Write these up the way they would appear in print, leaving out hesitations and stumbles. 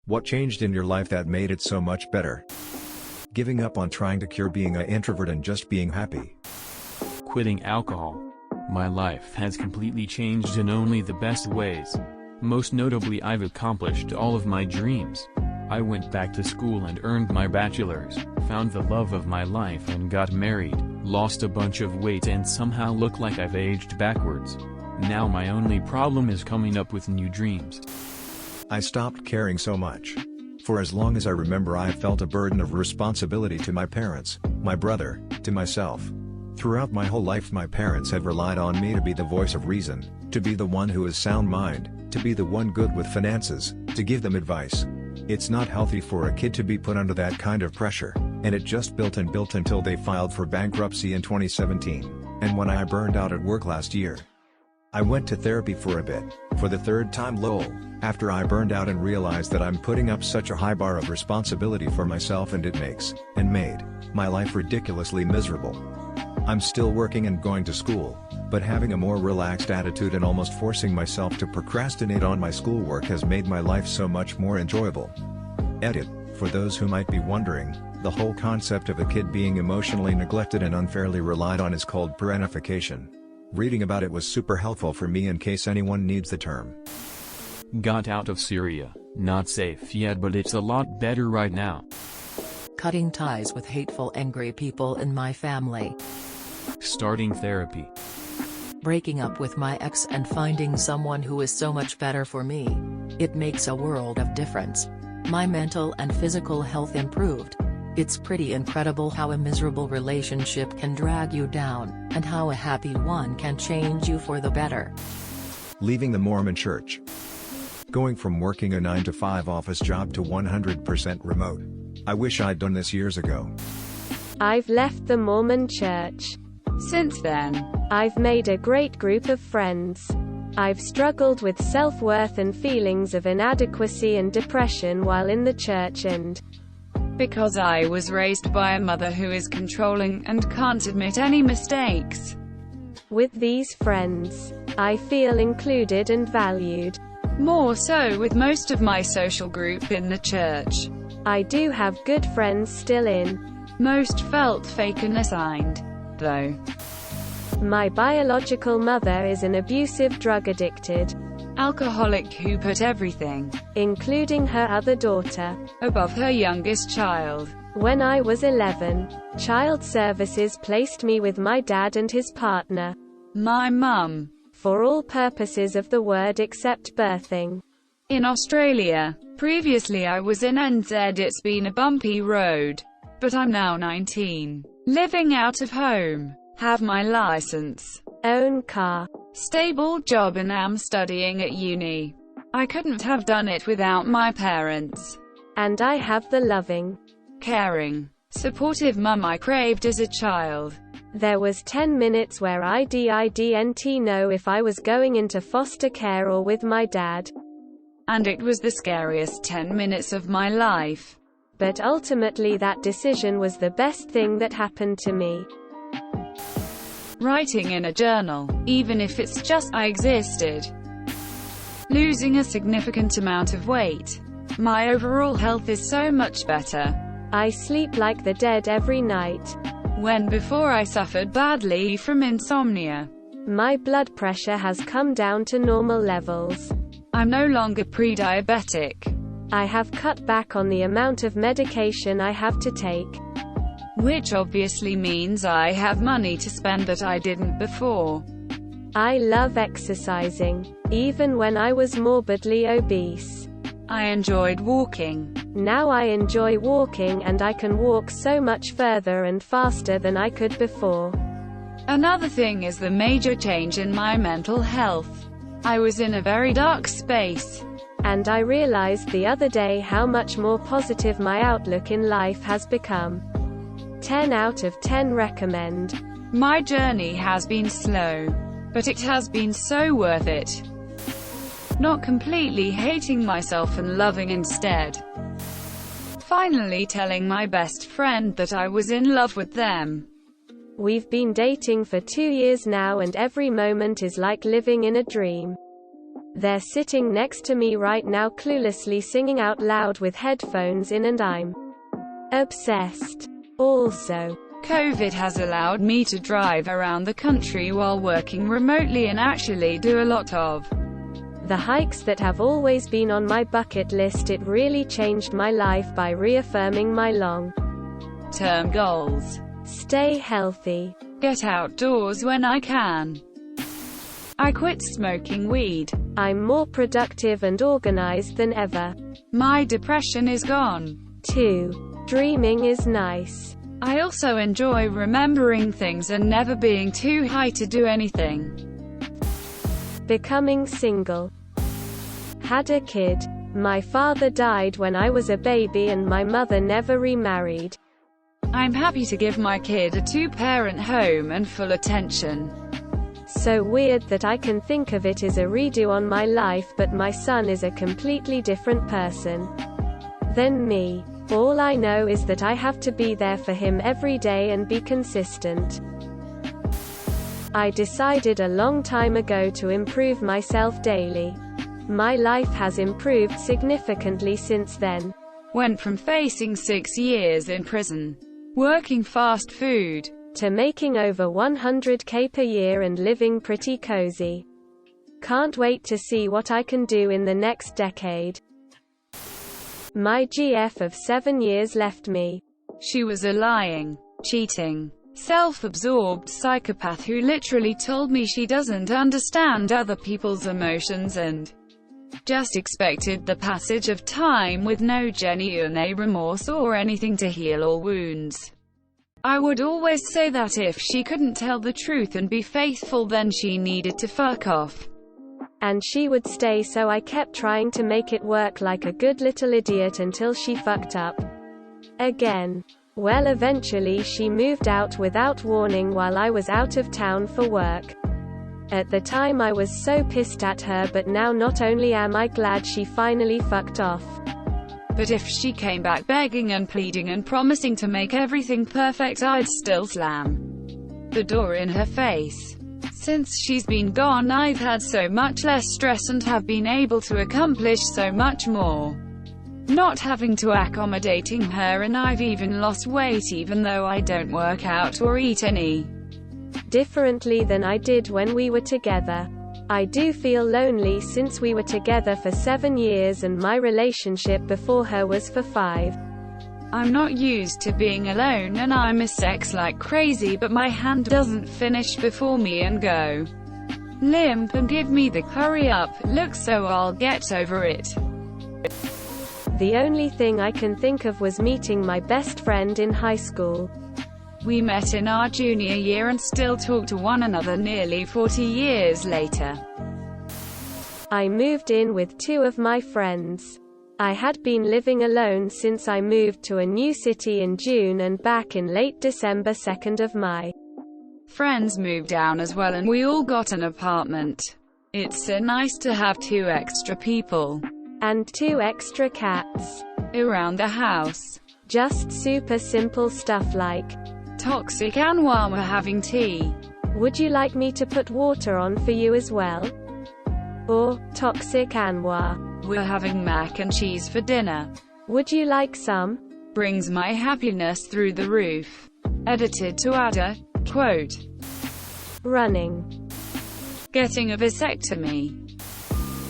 What changed in your life that made it so much better? Giving up on trying to cure being an introvert and just being happy. Quitting alcohol. My life has completely changed in only the best ways. Most notably, I've accomplished all of my dreams. I went back to school and earned my bachelor's, found the love of my life and got married, lost a bunch of weight and somehow look like I've aged backwards. Now my only problem is coming up with new dreams. I stopped caring so much. For as long as I remember, I felt a burden of responsibility to my parents, my brother, to myself. Throughout my whole life my parents have relied on me to be the voice of reason, to be the one who has sound mind, to be the one good with finances, to give them advice. It's not healthy for a kid to be put under that kind of pressure, and it just built and built until they filed for bankruptcy in 2017, and when I burned out at work last year. I went to therapy for a bit, for the third time lol, after I burned out and realized that I'm putting up such a high bar of responsibility for myself and it made my life ridiculously miserable. I'm still working and going to school, but having a more relaxed attitude and almost forcing myself to procrastinate on my schoolwork has made my life so much more enjoyable. Edit, for those who might be wondering, the whole concept of a kid being emotionally neglected and unfairly relied on is called parentification. Reading about it was super helpful for me in case anyone needs the term. Got out of Syria, not safe yet but it's a lot better right now. Cutting ties with hateful, angry people in my family. Starting therapy. Breaking up with my ex and finding someone who is so much better for me. It makes a world of difference. My mental and physical health improved. It's pretty incredible how a miserable relationship can drag you down, and how a happy one can change you for the better. Leaving the Mormon Church. Going from working a 9-to-5 office job to 100% remote. I wish I'd done this years ago. I've left the Mormon Church. Since then, I've made a great group of friends. I've struggled with self-worth and feelings of inadequacy and depression while in the church, and because I was raised by a mother who is controlling and can't admit any mistakes. With these friends, I feel included and valued. More so with most of my social group in the church. I do have good friends still in. Most felt fake and assigned, though. My biological mother is an abusive, drug-addicted alcoholic who put everything, including her other daughter, above her youngest child. When I was 11, Child Services placed me with my dad and his partner, my mum, for all purposes of the word except birthing. In Australia. Previously I was in NZ. It's been a bumpy road. But I'm now 19. Living out of home. Have my license. Own car. Stable job and am studying at uni. I couldn't have done it without my parents. And I have the loving, caring, supportive mum I craved as a child. There was 10 minutes where I didn't know if I was going into foster care or with my dad. And it was the scariest 10 minutes of my life. But ultimately that decision was the best thing that happened to me. Writing in a journal, even if it's just I existed. Losing a significant amount of weight. My overall health is so much better. I sleep like the dead every night. When before I suffered badly from insomnia. My blood pressure has come down to normal levels. I'm no longer pre-diabetic. I have cut back on the amount of medication I have to take. Which obviously means I have money to spend that I didn't before. I love exercising, even when I was morbidly obese. I enjoyed walking. Now I enjoy walking and I can walk so much further and faster than I could before. Another thing is the major change in my mental health. I was in a very dark space. And I realized the other day how much more positive my outlook in life has become. 10 out of 10 recommend. My journey has been slow, but it has been so worth it. Not completely hating myself and loving instead. Finally telling my best friend that I was in love with them. We've been dating for 2 years now and every moment is like living in a dream. They're sitting next to me right now cluelessly singing out loud with headphones in, and I'm obsessed. Also, COVID has allowed me to drive around the country while working remotely and actually do a lot of the hikes that have always been on my bucket list. It really changed my life by reaffirming my long-term goals. Stay healthy. Get outdoors when I can. I quit smoking weed. I'm more productive and organized than ever. My depression is gone. 2. Dreaming is nice. I also enjoy remembering things and never being too high to do anything. Becoming single. Had a kid. My father died when I was a baby and my mother never remarried. I'm happy to give my kid a 2-parent home and full attention. So weird that I can think of it as a redo on my life, but my son is a completely different person than me. All I know is that I have to be there for him every day and be consistent. I decided a long time ago to improve myself daily. My life has improved significantly since then. Went from facing 6 years in prison, working fast food, to making over 100K per year and living pretty cozy. Can't wait to see what I can do in the next decade. My GF of 7 years left me. She was a lying, cheating, self-absorbed psychopath who literally told me she doesn't understand other people's emotions and just expected the passage of time with no genuine remorse or anything to heal all wounds. I would always say that if she couldn't tell the truth and be faithful, then she needed to fuck off. And she would stay, so I kept trying to make it work like a good little idiot until she fucked up again. Well, eventually she moved out without warning while I was out of town for work. At the time I was so pissed at her, but now not only am I glad she finally fucked off, but if she came back begging and pleading and promising to make everything perfect, I'd still slam the door in her face. Since she's been gone, I've had so much less stress and have been able to accomplish so much more, not having to accommodating her, and I've even lost weight even though I don't work out or eat any differently than I did when we were together. I do feel lonely since we were together for 7 years and my relationship before her was for 5. I'm not used to being alone and I miss sex like crazy, but my hand doesn't finish before me and go limp and give me the hurry up look, so I'll get over it. The only thing I can think of was meeting my best friend in high school. We met in our junior year and still talk to one another nearly 40 years later. I moved in with 2 of my friends. I had been living alone since I moved to a new city in June, and back in late December 2nd of my friends moved down as well and we all got an apartment. It's so nice to have 2 extra people and 2 extra cats around the house. Just super simple stuff like toxic and while we're having tea, would you like me to put water on for you as well? Or, toxic Anwar, we're having mac and cheese for dinner. Would you like some? Brings my happiness through the roof. Edited to add a quote. Running. Getting a vasectomy.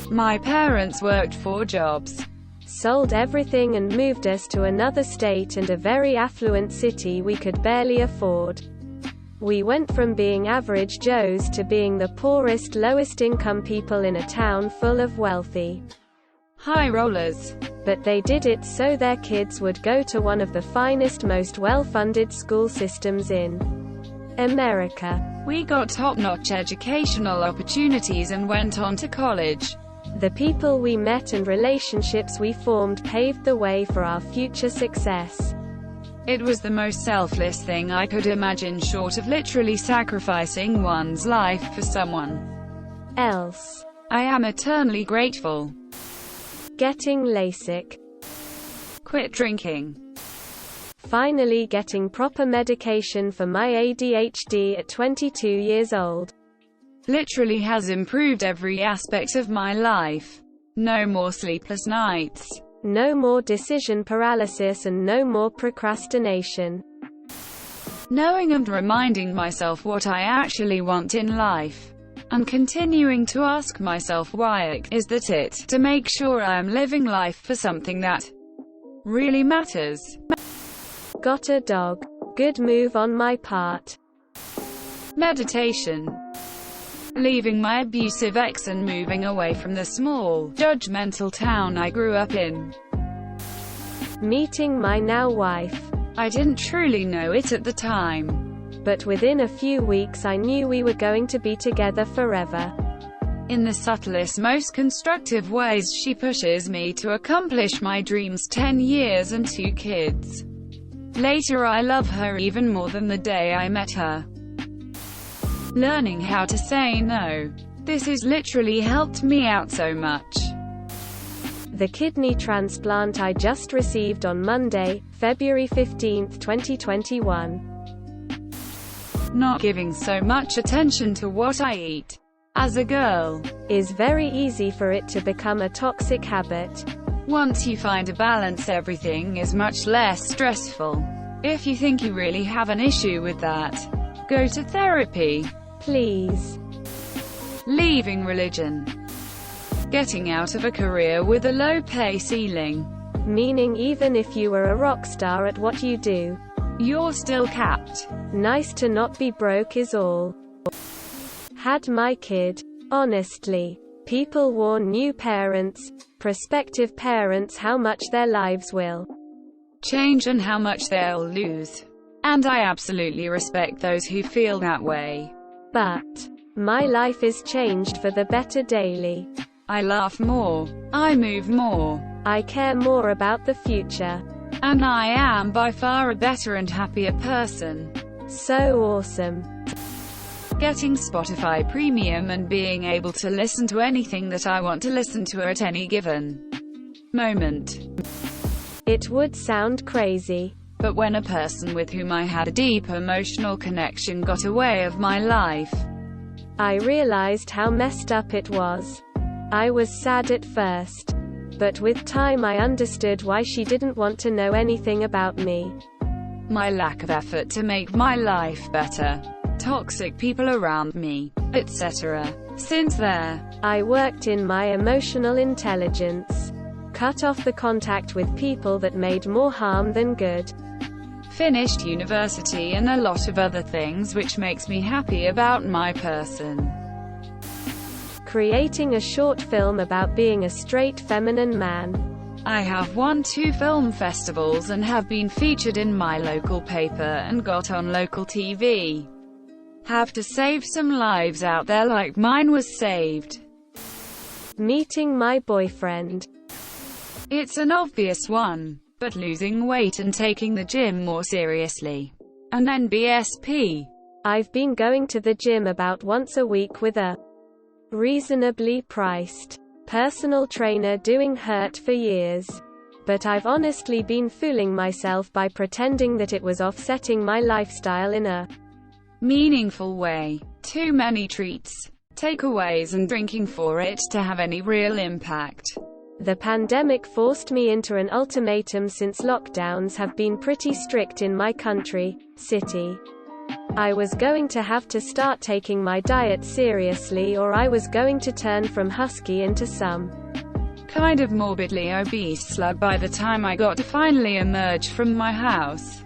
My parents worked 4 jobs, sold everything and moved us to another state and a very affluent city we could barely afford. We went from being average Joes to being the poorest, lowest income people in a town full of wealthy high rollers. But they did it so their kids would go to one of the finest, most well-funded school systems in America. We got top-notch educational opportunities and went on to college. The people we met and relationships we formed paved the way for our future success. It was the most selfless thing I could imagine, short of literally sacrificing one's life for someone else. I am eternally grateful. Getting LASIK. Quit drinking. Finally getting proper medication for my ADHD at 22 years old. literally has improved every aspect of my life. No more sleepless nights. No more decision paralysis and no more procrastination. Knowing and reminding myself what I actually want in life. And continuing to ask myself why is that it, to make sure I am living life for something that really matters. Got a dog. Good move on my part. Meditation. Leaving my abusive ex and moving away from the small, judgmental town I grew up in. Meeting my now wife. I didn't truly know it at the time. But within a few weeks I knew we were going to be together forever. In the subtlest, most constructive ways she pushes me to accomplish my dreams. 10 years and 2 kids. Later I love her even more than the day I met her. Learning how to say no. This has literally helped me out so much. The kidney transplant I just received on Monday, February 15, 2021. Not giving so much attention to what I eat. As a girl, is very easy for it to become a toxic habit. Once you find a balance, everything is much less stressful. If you think you really have an issue with that, go to therapy. Please. Leaving religion. Getting out of a career with a low pay ceiling. Meaning even if you were a rock star at what you do, you're still capped. Nice to not be broke is all. Had my kid. Honestly. People warn new parents, prospective parents how much their lives will change and how much they'll lose. And I absolutely respect those who feel that way. But my life is changed for the better daily. I laugh more. I move more. I care more about the future. And I am by far a better and happier person. So awesome. Getting Spotify Premium and being able to listen to anything that I want to listen to at any given moment. It would sound crazy. But when a person with whom I had a deep emotional connection got away of my life, I realized how messed up it was. I was sad at first. But with time I understood why she didn't want to know anything about me. My lack of effort to make my life better. Toxic people around me, etc. Since there, I worked in my emotional intelligence. Cut off the contact with people that made more harm than good. Finished university and a lot of other things which makes me happy about my person. Creating a short film about being a straight feminine man. I have won 2 film festivals and have been featured in my local paper and got on local TV. Have to save some lives out there like mine was saved. Meeting my boyfriend. It's an obvious one, but losing weight and taking the gym more seriously. And then BSP. I've been going to the gym about once a week with a reasonably priced personal trainer doing HERT for years. But I've honestly been fooling myself by pretending that it was offsetting my lifestyle in a meaningful way. Too many treats, takeaways and drinking for it to have any real impact. The pandemic forced me into an ultimatum since lockdowns have been pretty strict in my city. I was going to have to start taking my diet seriously or I was going to turn from husky into some kind of morbidly obese slug by the time I got to finally emerge from my house.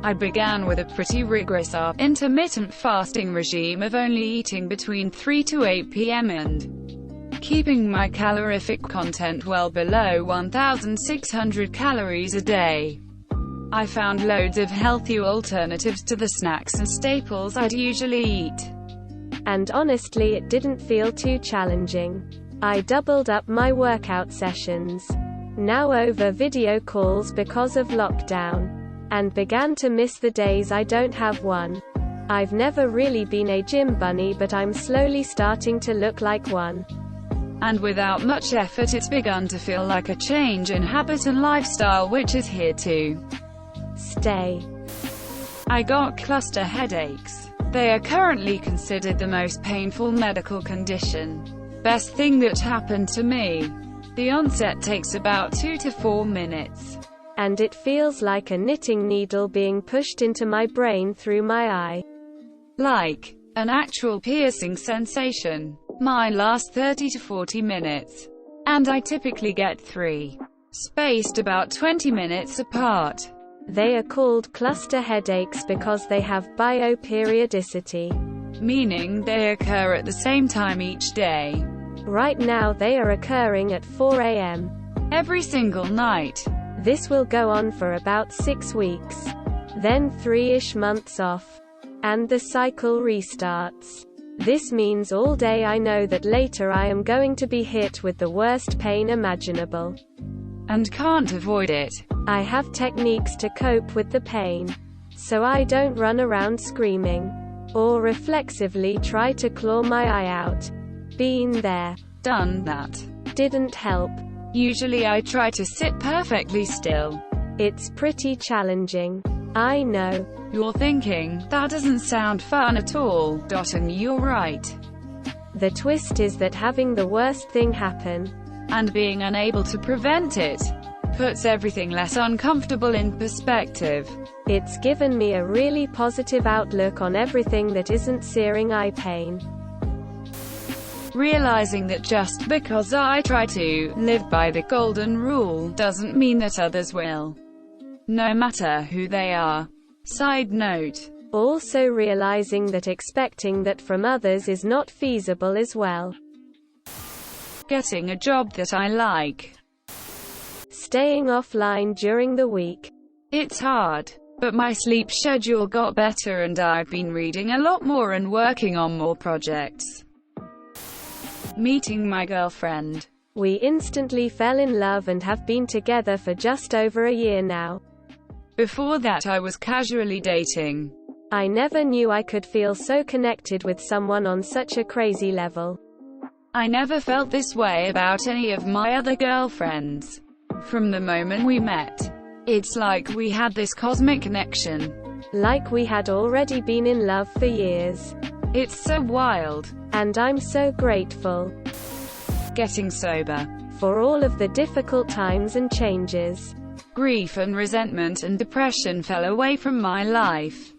I began with a pretty rigorous intermittent fasting regime of only eating between 3 to 8 p.m. and keeping my calorific content well below 1,600 calories a day. I found loads of healthy alternatives to the snacks and staples I'd usually eat. And honestly it didn't feel too challenging. I doubled up my workout sessions. Now over video calls because of lockdown. And began to miss the days I don't have one. I've never really been a gym bunny but I'm slowly starting to look like one. And without much effort it's begun to feel like a change in habit and lifestyle which is here to stay. I got cluster headaches. They are currently considered the most painful medical condition. Best thing that happened to me. The onset takes about 2 to 4 minutes. And it feels like a knitting needle being pushed into my brain through my eye. Like an actual piercing sensation. Mine lasts 30 to 40 minutes. And I typically get 3. Spaced about 20 minutes apart. They are called cluster headaches because they have bioperiodicity. Meaning they occur at the same time each day. Right now they are occurring at 4 a.m. every single night. This will go on for about 6 weeks. Then 3-ish months off. And the cycle restarts. This means all day I know that later I am going to be hit with the worst pain imaginable. And can't avoid it. I have techniques to cope with the pain. So I don't run around screaming. Or reflexively try to claw my eye out. Been there. Done that. Didn't help. Usually I try to sit perfectly still. It's pretty challenging. I know. You're thinking, that doesn't sound fun at all, and you're right. The twist is that having the worst thing happen, and being unable to prevent it, puts everything less uncomfortable in perspective. It's given me a really positive outlook on everything that isn't searing eye pain. Realizing that just because I try to live by the golden rule doesn't mean that others will. No matter who they are. Side note. Also realizing that expecting that from others is not feasible as well. Getting a job that I like. Staying offline during the week. It's hard. But my sleep schedule got better and I've been reading a lot more and working on more projects. Meeting my girlfriend. We instantly fell in love and have been together for just over a year now. Before that I was casually dating. I never knew I could feel so connected with someone on such a crazy level. I never felt this way about any of my other girlfriends. From the moment we met. It's like we had this cosmic connection. Like we had already been in love for years. It's so wild. And I'm so grateful. Getting sober. For all of the difficult times and changes. Grief and resentment and depression fell away from my life.